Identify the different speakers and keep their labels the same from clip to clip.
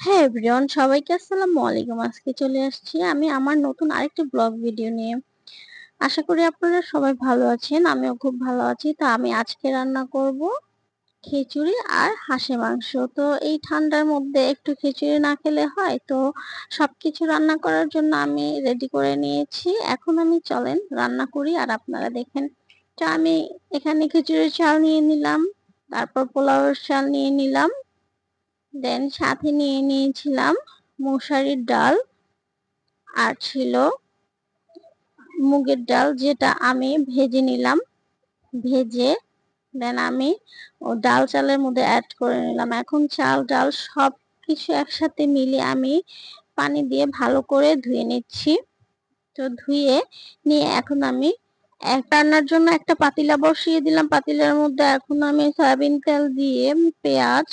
Speaker 1: হ্যাঁ এভরিওয়ান, সবাইকে আসসালামু আলাইকুম। আজকে চলে আসছি আমি আমার নতুন আরেকটি ব্লগ ভিডিও নিয়ে। আশা করি আপনারা সবাই ভালো আছেন, আমিও খুব ভালো আছি। তো আমি আজকে রান্না করব খিচুড়ি আর হাঁসের মাংস। তো এই ঠান্ডার মধ্যে একটু খিচুড়ি না খেলে হয়, তো সবকিছু রান্না করার জন্য আমি রেডি করে নিয়েছি। এখন আমি চলেন রান্না করি আর আপনারা দেখেন। তো আমি এখানে খিচুড়ির চাল নিয়ে নিলাম, তারপর পোলাওয়ের চাল নিয়ে নিলাম, দেন সাথে নিয়ে নিয়েছিলাম মশারির ডাল, আর ছিল মুগের ডাল, যেটা আমি ভেজে নিলাম। ভেজে দেন আমি ও ডাল চালের মধ্যে অ্যাড করে নিলাম। এখন চাল ডাল সব কিছু একসাথে মিলিয়ে আমি পানি দিয়ে ভালো করে ধুয়ে নিচ্ছি। তো ধুয়ে নিয়ে এখন আমি রান্নার জন্য একটা পাতিলা বসিয়ে দিলাম। পাতিলার মধ্যে এখন আমি সয়াবিন তেল দিয়ে পেঁয়াজ,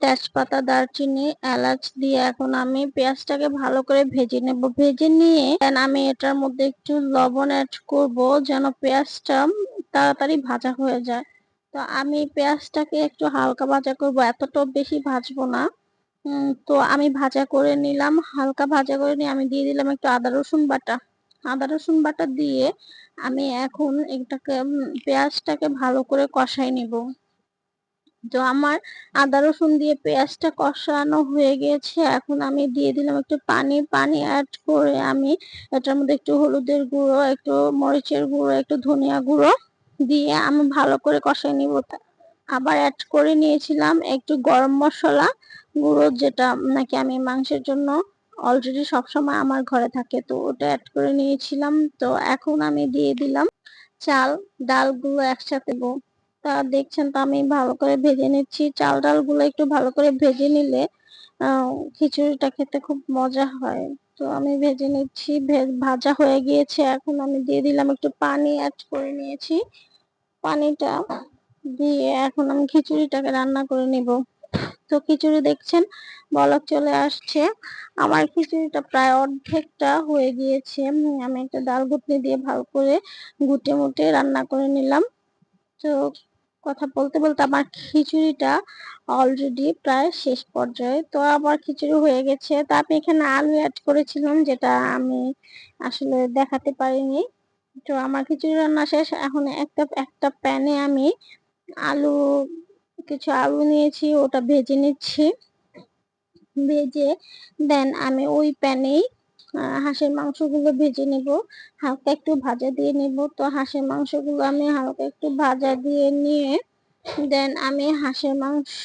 Speaker 1: তেজপাতা, দারচিনি, এলাচ দিয়ে এখন আমি পেঁয়াজটাকে ভালো করে ভেজে নেব। ভেজে নিয়ে দেন আমি এটার মধ্যে একটু লবণ অ্যাড করব, যেন পেঁয়াজটা তাড়াতাড়ি ভাজা হয়ে যায়। তো আমি পেঁয়াজটাকে একটু হালকা ভাজা করব, এতটাও বেশি ভাজবো না। তো আমি ভাজা করে নিলাম, হালকা ভাজা করে নিয়ে আমি দিয়ে দিলাম একটু আদা রসুন বাটা। আদা রসুন বাটা দিয়ে আমি এখন এটাকে পেঁয়াজটাকে ভালো করে কষাই নিব। তো আমার আদা রসুন দিয়ে পেঁয়াজটা কষানো হয়ে গেছে। এখন আমি দিয়ে দিলাম একটু পানি। পানি অ্যাড করে আমি এটার মধ্যে একটু হলুদের গুঁড়ো, একটু মরিচের গুঁড়ো, একটু ধনিয়া গুঁড়ো দিয়ে আমি ভালো করে কষাই নিব। আবার অ্যাড করে নিয়েছিলাম একটু গরম মশলা গুঁড়ো, যেটা নাকি আমি মাংসের জন্য অলরেডি সবসময় আমার ঘরে থাকে, তো ওটা অ্যাড করে নিয়েছিলাম। তো এখন আমি দিয়ে দিলাম চাল ডালগুলো একসাথে। তা দেখছেন, তো আমি ভালো করে ভেজে নিচ্ছি। চাল ডালগুলো একটু ভালো করে ভেজে নিলে খিচুড়িটা খেতে খুব মজা হয়। তো আমি ভেজে নিচ্ছি, ভাজা হয়ে গিয়েছে। এখন আমি দিয়ে দিলাম একটু পানি অ্যাড করে নিয়েছি। পানিটা দিয়ে এখন আমি খিচুড়িটাকে রান্না করে নিব। তো খিচুড়ি দেখছেন বলক চলে আসছে। আমার খিচুড়িটা প্রায় অর্ধেকটা হয়ে গিয়েছে। আমি একটা ডাল ঘুটনি দিয়ে ভালো করে ঘুটে মুটে রান্না করে নিলাম। তো কথা বলতে বলতে আমার খিচুড়িটা অলরেডি প্রায় শেষ পর্যায়ে। তো আমার খিচুড়ি হয়ে গেছে। তো আমি এখানে আলু অ্যাড করেছিলাম, যেটা আমি আসলে দেখাতে পারিনি। তো আমার খিচুড়ি রান্না শেষ। এখন একটা একটা প্যানে আমি আলু কিছু আলু নিয়েছি, ওটা ভেজে নিচ্ছি। ভেজে দেন আমি ওই প্যানেই হাঁসের মাংসগুলো ভেজে নিব, হালকা একটু ভাজা দিয়ে নিব। তো হাঁসের মাংসগুলো আমি হালকা একটু ভাজা দিয়ে নিয়ে দেন আমি হাঁসের মাংস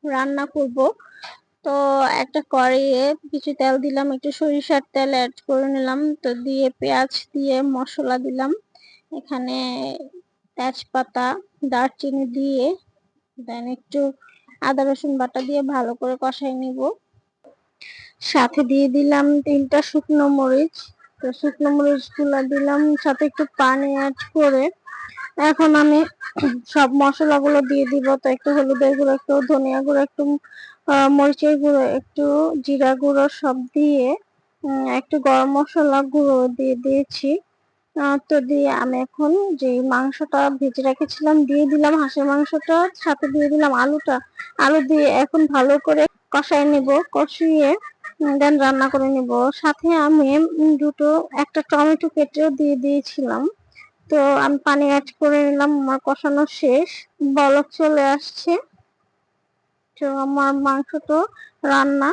Speaker 1: রান্না করব। তো একটা কড়াইয়ে কিছু তেল দিলাম, একটু সরিষার তেল অ্যাড করে নিলাম। তো দিয়ে পেঁয়াজ দিয়ে মশলা দিলাম, এখানে তেজপাতা, দারচিনি দিয়ে দেন একটু আদা রসুন বাটা দিয়ে ভালো করে কষাই নিব। সাথে দিয়ে দিলাম 3টা শুকনো মরিচ। তো শুকনো মরিচ গুলা দিলাম, সাথে একটু পানি অ্যাড করে এখন আমি সব মশলাগুলো দিয়ে দিব। তো একটু হলুদের গুঁড়ো, একটু ধনিয়া গুঁড়ো, একটু মরিচের গুঁড়ো, একটু জিরা গুঁড়ো সব দিয়ে একটু গরম মশলা গুঁড়ো দিয়ে দিয়েছি। তো দিয়ে আমি এখন যে মাংসটা ভেজে রেখেছিলাম দিয়ে দিলাম, হাঁসের মাংসটা সাথে দিয়ে দিলাম আলুটা। আলু দিয়ে এখন ভালো করে কষাই নিব। কষিয়ে দেন রান্না করে নিব। সাথে আমি একটা টমেটো কেটেও দিয়ে দিয়েছিলাম। তো আমি পানি অ্যাড করে নিলাম। আমার কষানো শেষ, বলক চলে আসছে। তো আমার মাংস তো রান্না